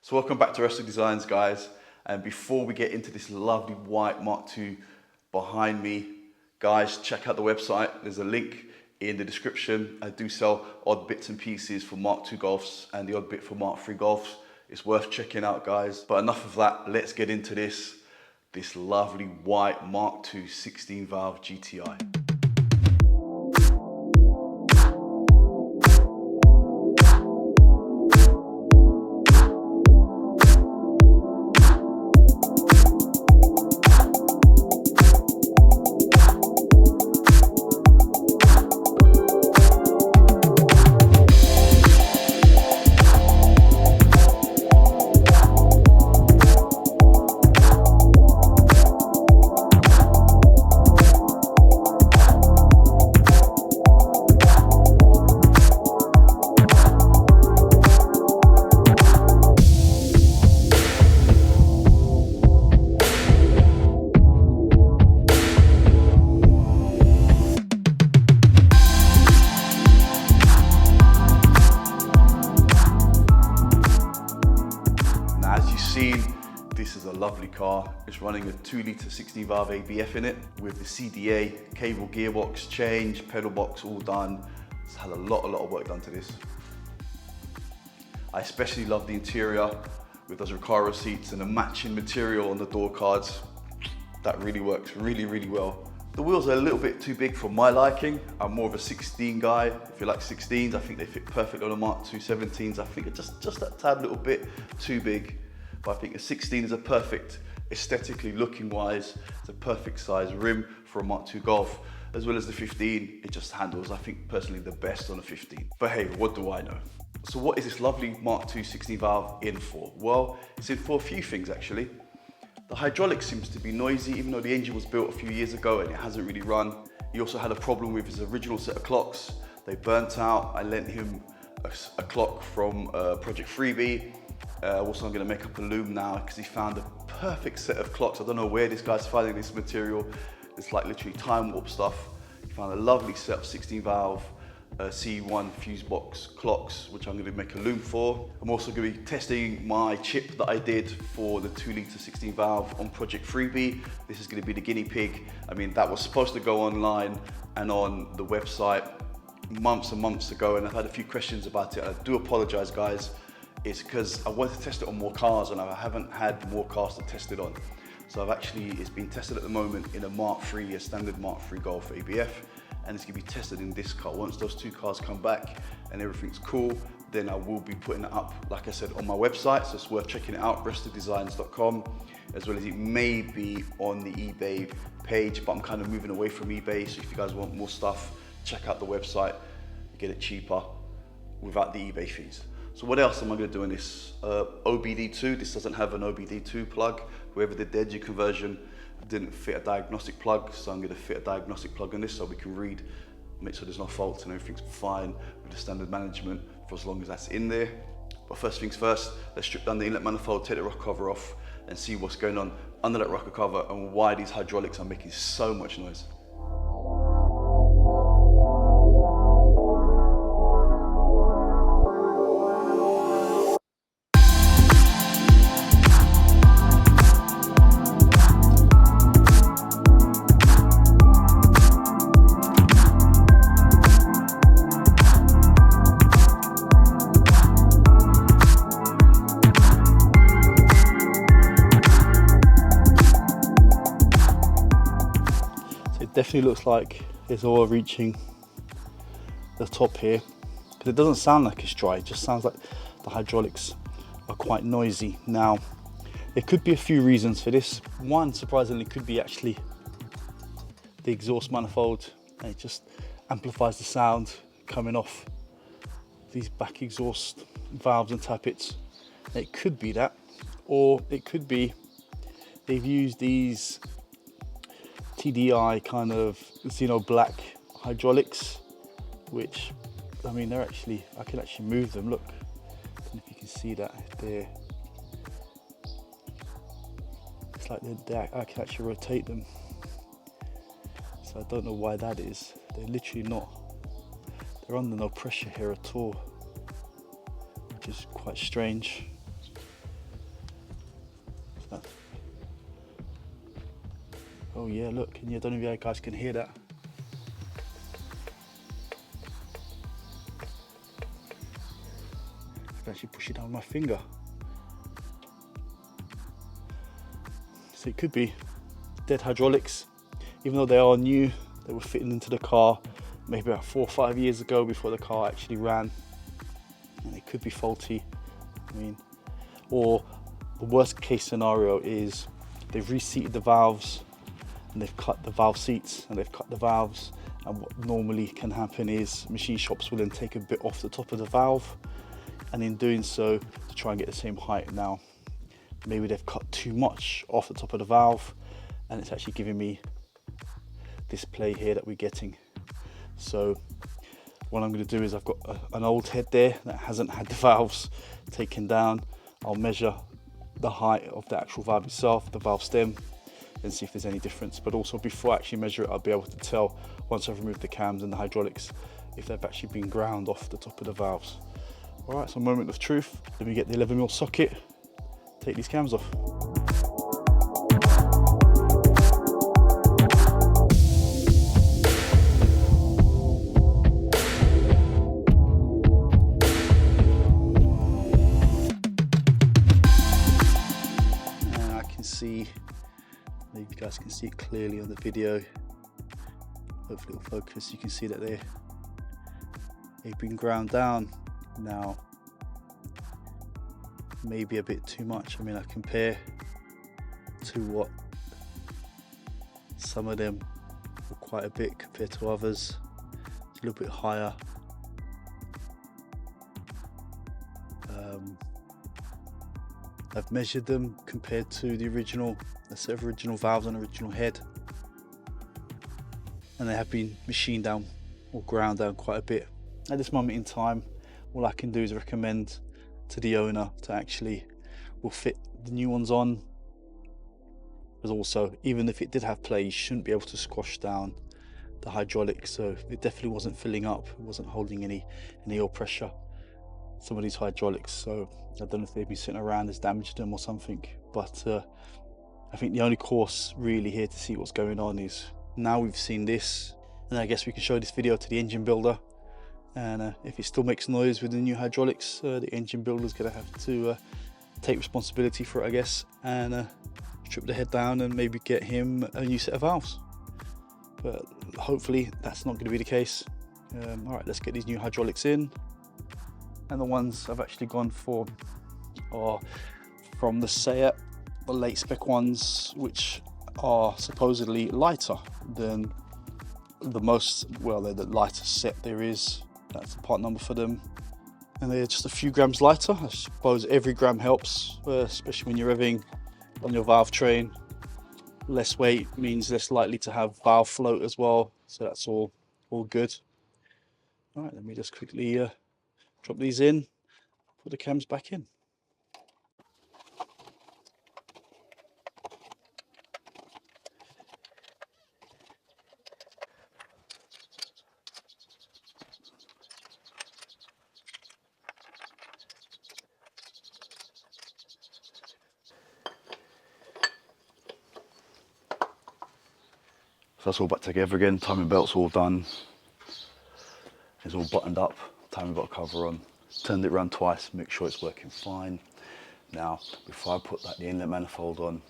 So welcome back to Resto Designs, guys. And before we get into this lovely white Mark II behind me, guys, check out the website. There's a link in the description. I do sell odd bits and pieces for Mark II Golfs and the odd bit for Mark III Golfs. It's worth checking out, guys. But enough of that, let's get into this lovely white Mark II 16 valve GTI. This is a lovely car. It's running a 2-litre 16 valve ABF in it with the CDA, cable gearbox change, pedal box all done. It's had a lot of work done to this. I especially love the interior with those Recaro seats and the matching material on the door cards. That really works really well. The wheels are a little bit too big for my liking. I'm more of a 16 guy. If you like 16s, I think they fit perfectly on a Mark II. 17s, I think it's just that tad little bit too big. But I think a 16 is a perfect, aesthetically looking wise, it's a perfect size rim for a Mark II Golf, as well as the 15. It just handles, I think personally, the best on a 15. But hey, what do I know? So what is this lovely Mark II 16 valve in for? Well, it's in for a few things actually. The hydraulics seems to be noisy, even though the engine was built a few years ago and it hasn't really run. He also had a problem with his original set of clocks. They burnt out. I lent him a clock from Project Freebie. Also, I'm going to make up a loom now because he found a perfect set of clocks. I don't know where this guy's finding this material. It's like literally time warp stuff. He found a lovely set of 16 valve C1 fuse box clocks, which I'm going to make a loom for. I'm also going to be testing my chip that I did for the 2-litre 16 valve on Project Freebie. This is going to be the guinea pig. I mean, that was supposed to go online and on the website months and months ago, and I've had a few questions about it. I do apologize, guys. It's because I wanted to test it on more cars and I haven't had more cars to test it on. So it's been tested at the moment in a Mark III, a standard Mark III Golf ABF, and it's gonna be tested in this car. Once those two cars come back and everything's cool, then I will be putting it up, like I said, on my website. So it's worth checking it out, restodesigns.com, as well as it may be on the eBay page, but I'm kind of moving away from eBay. So if you guys want more stuff, check out the website, get it cheaper without the eBay fees. So what else am I going to do in this? OBD2, this doesn't have an OBD2 plug. Whoever did the edgy conversion didn't fit a diagnostic plug, so I'm going to fit a diagnostic plug on this so we can read, make sure there's no faults and everything's fine with the standard management for as long as that's in there. But first things first, let's strip down the inlet manifold, take the rocker cover off and see what's going on under that rocker cover and why these hydraulics are making so much noise. Definitely looks like it's all reaching the top here, because it doesn't sound like it's dry. It just sounds like the hydraulics are quite noisy. Now, there could be a few reasons for this. One, surprisingly, could be actually the exhaust manifold, and it just amplifies the sound coming off these back exhaust valves and tappets. It could be that, or it could be they've used these TDI kind of Xeno black hydraulics, which, I mean, they're actually, I can actually move them. Look, I don't know if you can see that there. It's like I can actually rotate them. So I don't know why that is. They're literally not, they're under no pressure here at all, which is quite strange. Oh yeah, look, and I don't know if you guys can hear that. I can actually push it down with my finger. So it could be dead hydraulics, even though they are new. They were fitting into the car maybe about 4 or 5 years ago before the car actually ran, and it could be faulty. I mean, or the worst case scenario is they've reseated the valves and they've cut the valve seats and they've cut the valves, and what normally can happen is machine shops will then take a bit off the top of the valve, and in doing so to try and get the same height. Now maybe they've cut too much off the top of the valve and it's actually giving me this play here that we're getting. So what I'm going to do is I've got an old head there that hasn't had the valves taken down. I'll measure the height of the actual valve itself, the valve stem, and see if there's any difference. But also before I actually measure it, I'll be able to tell once I've removed the cams and the hydraulics if they've actually been ground off the top of the valves. All right, so moment of truth. Let me get the 11mm socket, take these cams off. See, maybe you guys can see it clearly on the video. Hopefully it'll focus. You can see that they've been ground down. Now maybe a bit too much. I mean, I compare to what some of them were quite a bit compared to others. It's a little bit higher. I've measured them compared to the original, the set of original valves and original head, and they have been machined down or ground down quite a bit. At this moment in time, all I can do is recommend to the owner to actually will fit the new ones on, because also even if it did have play, you shouldn't be able to squash down the hydraulics, so it definitely wasn't filling up, it wasn't holding any oil pressure, some of these hydraulics. So I don't know if they've been sitting around, has damaged them or something, but I think the only course really here to see what's going on is now we've seen this, and I guess we can show this video to the engine builder, and if it still makes noise with the new hydraulics, the engine builder is going to have to take responsibility for it, I guess, and strip the head down and maybe get him a new set of valves. But hopefully that's not going to be the case. All right, let's get these new hydraulics in. And the ones I've actually gone for are from the Seat, the late spec ones, which are supposedly lighter than the most, well, they're the lightest set there is. That's the part number for them. And they're just a few grams lighter. I suppose every gram helps, especially when you're revving on your valve train. Less weight means less likely to have valve float as well. So that's all good. All right, let me just quickly drop these in, put the cams back in. So that's all back together again, timing belt's all done. It's all buttoned up, timing belt cover on. Turned it around twice, make sure it's working fine. Now, before I put the inlet manifold on,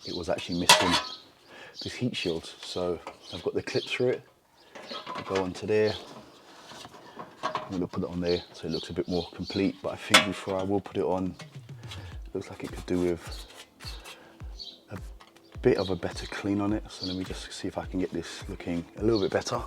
it was actually missing this heat shield. So I've got the clips for it. I go onto there. I'm gonna put it on there so it looks a bit more complete, but I think before I will put it on, it looks like it could do with a bit of a better clean on it. So let me just see if I can get this looking a little bit better.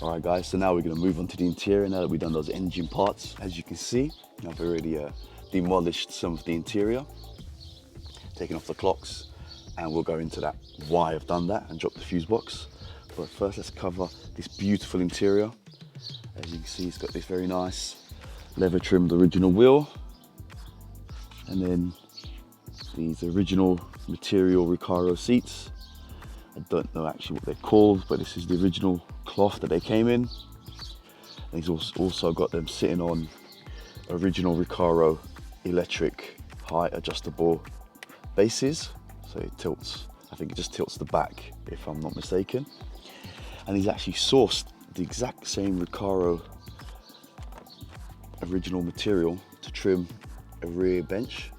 Alright guys, so now we're going to move on to the interior now that we've done those engine parts. As you can see, I've already demolished some of the interior, taken off the clocks, and we'll go into that, why I've done that, and drop the fuse box. But first let's cover this beautiful interior. As you can see, it's got this very nice leather trimmed original wheel. And then these original material Recaro seats. I don't know actually what they're called, but this is the original cloth that they came in. And he's also got them sitting on original Recaro electric height adjustable bases. So it tilts, I think it just tilts the back if I'm not mistaken. And he's actually sourced the exact same Recaro original material to trim a rear bench.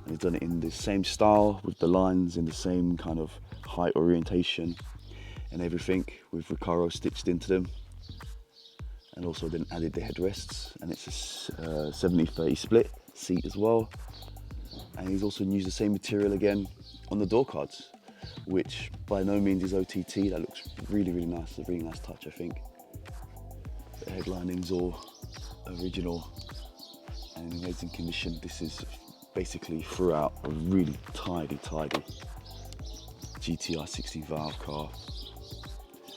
And he's done it in the same style with the lines in the same kind of height orientation and everything with Recaro stitched into them. And also then added the headrests, and it's a 70/30 split seat as well. And he's also used the same material again on the door cards, which by no means is OTT. That looks really, really nice. It's a really nice touch, I think. The headlining's all original and in amazing condition. This is basically throughout a really tidy GTI 16V car.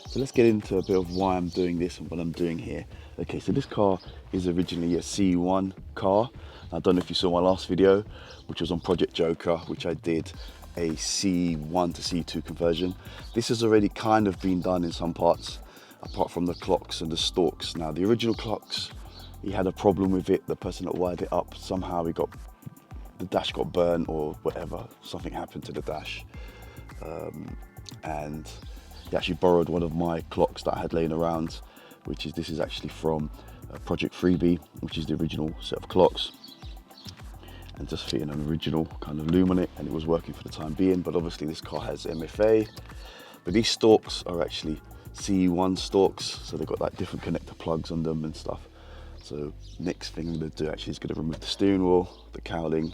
So let's get into a bit of why I'm doing this and what I'm doing here. Okay, so this car is originally a C1 car. I don't know if you saw my last video, which was on Project Joker, which I did a C1 to C2 conversion. This has already kind of been done in some parts, apart from the clocks and the stalks. Now, the original clocks, he had a problem with it. The person that wired it up, somehow the dash got burnt or whatever. Something happened to the dash. And he actually borrowed one of my clocks that I had laying around, this is actually from Project Freebie, which is the original set of clocks, and just fitting an original kind of loom on it, and it was working for the time being. But obviously this car has MFA, but these stalks are actually C1 stalks, so they've got like different connector plugs on them and stuff. So next thing I'm going to do actually is going to remove the steering wheel, the cowling,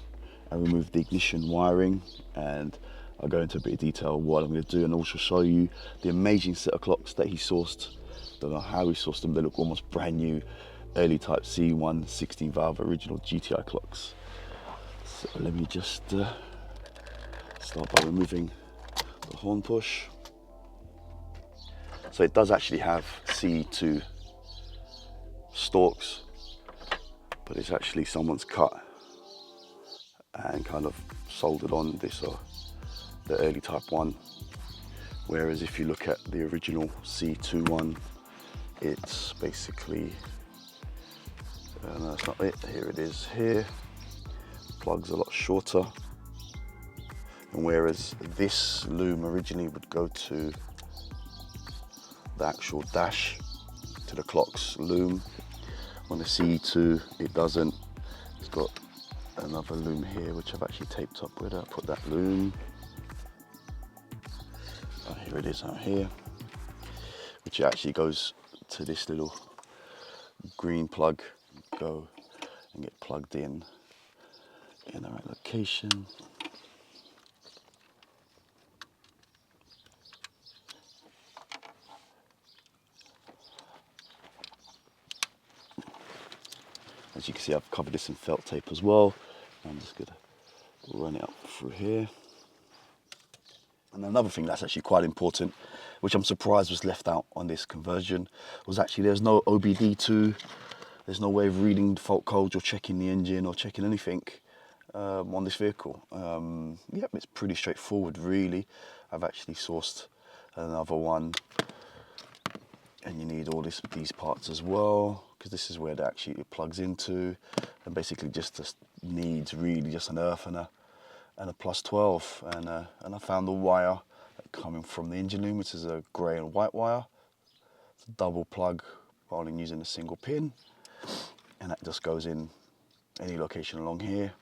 and remove the ignition wiring, and I'll go into a bit of detail what I'm going to do, and also show you the amazing set of clocks that he sourced. Don't know how he sourced them. They look almost brand new, early type C1 16V original GTI clocks. So let me just start by removing the horn push. So it does actually have C2 stalks, but it's actually someone's cut and kind of soldered on this the early type one. Whereas if you look at the original C2 one, it's basically, no, that's not it, here it is here. Plug's a lot shorter. And whereas this loom originally would go to the actual dash, to the clock's loom, on the C2 it doesn't. It's got another loom here which I've actually taped up. Where did I put that loom? Oh, here it is out here, which actually goes to this little green plug, go and get plugged in the right location. As you can see, I've covered this in felt tape as well. I'm just gonna run it up through here. And another thing that's actually quite important, which I'm surprised was left out on this conversion, was actually there's no OBD2. There's no way of reading fault codes or checking the engine or checking anything on this vehicle. Yeah, it's pretty straightforward, really. I've actually sourced another one, and you need all these parts as well, because this is where it plugs into, and basically just needs really just an earth and a plus 12, and I found the wire coming from the engine loom, which is a grey and white wire. It's a double plug, only using a single pin, and that just goes in any location along here,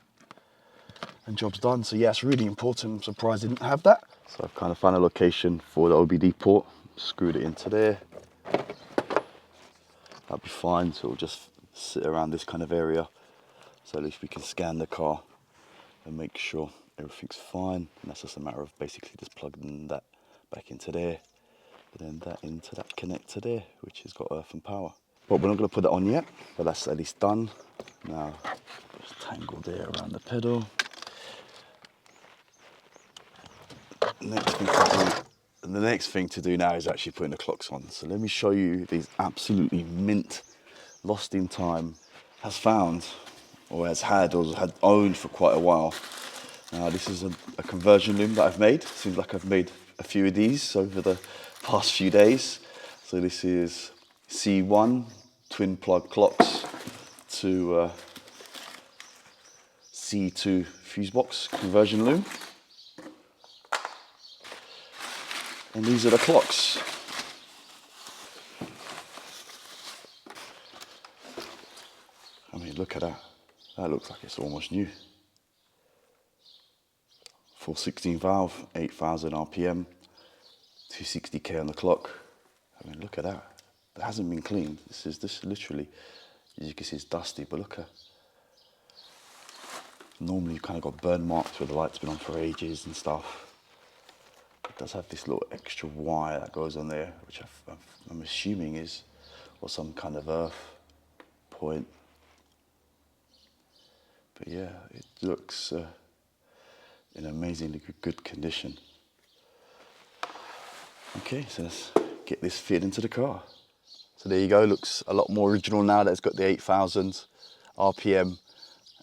and job's done. So yeah, it's really important. I'm surprised I didn't have that. So I've kind of found a location for the OBD port, screwed it into there. That'll be fine, so it'll just sit around this kind of area, so at least we can scan the car and make sure everything's fine. And that's just a matter of basically just plugging that back into there, but then that into that connector there, which has got earth and power. But we're not going to put that on yet, but that's at least done. Now, just tangle there around the pedal. The next thing to do now is actually putting the clocks on. So let me show you these absolutely mint, lost in time, has found or has had owned for quite a while. Now this is a conversion loom that I've made. Seems like I've made a few of these over the past few days. So this is C1 twin plug clocks to C2 fuse box conversion loom. And these are the clocks. I mean, look at that. That looks like it's almost new. Full 16 valve, 8,000 RPM, 260k on the clock. I mean, look at that. That hasn't been cleaned. This literally, as you can see, it's dusty, but look at. Normally you kind of got burn marks where the light's been on for ages and stuff. It does have this little extra wire that goes on there, which I'm assuming is, or some kind of earth point. But yeah, it looks in amazingly good condition. Okay, so let's get this fitted into the car. So there you go, looks a lot more original now that it's got the 8,000 RPM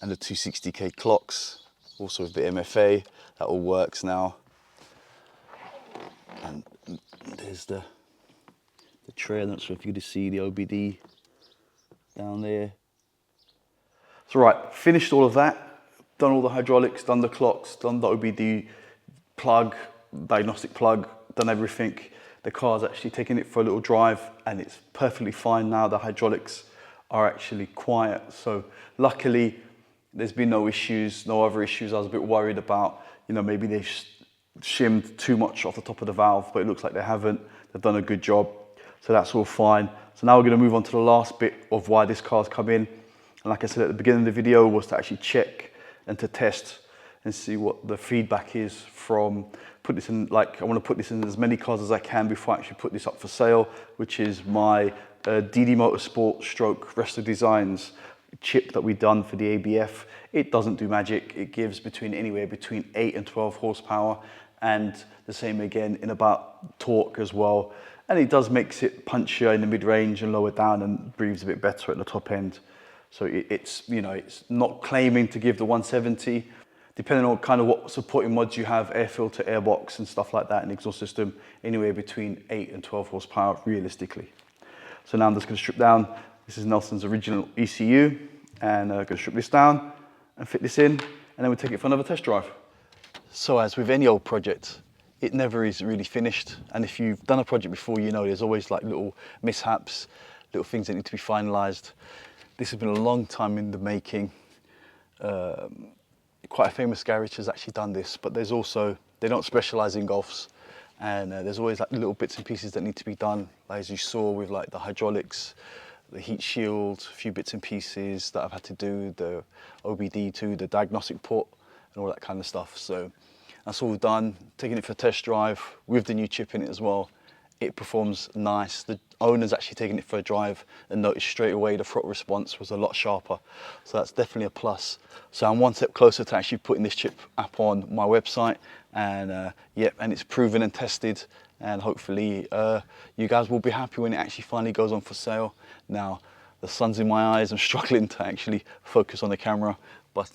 and the 260k clocks, also with the MFA, that all works now. And there's the tray. I'm not sure if you can see the OBD down there. So right, finished all of that, done all the hydraulics, done the clocks, done the OBD plug, diagnostic plug, done everything. The car's actually taken it for a little drive and it's perfectly fine now. The hydraulics are actually quiet. So luckily, there's been no issues, no other issues. I was a bit worried about, you know, maybe they shimmed too much off the top of the valve, but it looks like they haven't. They've done a good job. So that's all fine. So now we're going to move on to the last bit of why this car's come in. And like I said at the beginning of the video, was to actually check and to test and see what the feedback is from, put this in, like I want to put this in as many cars as I can before I actually put this up for sale, which is my DD Motorsport stroke Resto Designs chip that we've done for the ABF. It doesn't do magic. It gives anywhere between 8 and 12 horsepower, and the same again in about torque as well. And it does makes it punchier in the mid-range and lower down and breathes a bit better at the top end. So it's, you know, it's not claiming to give the 170. Depending on kind of what supporting mods you have, air filter, airbox and stuff like that, and exhaust system, anywhere between 8 and 12 horsepower realistically. So now I'm just going to strip down. This is Nelson's original ECU, and I'm going to strip this down and fit this in, and then we'll take it for another test drive. So as with any old project, it never is really finished. And if you've done a project before, you know there's always like little mishaps, little things that need to be finalized. This has been a long time in the making. Quite a famous garage has actually done this, but there's also, they don't specialize in Golfs, and there's always like little bits and pieces that need to be done, like as you saw with like the hydraulics, the heat shield, a few bits and pieces that I've had to do, the OBD too, the diagnostic port and all that kind of stuff. So that's all done, taking it for a test drive with the new chip in it as well. It performs nice. The owner's actually taken it for a drive and noticed straight away the throttle response was a lot sharper. So that's definitely a plus. So I'm one step closer to actually putting this chip app on my website, and yep, and it's proven and tested, and hopefully you guys will be happy when it actually finally goes on for sale. Now, the sun's in my eyes, I'm struggling to actually focus on the camera, but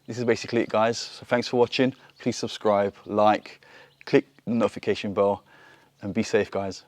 this is basically it, guys. So thanks for watching. Please subscribe, like, click the notification bell, and be safe, guys.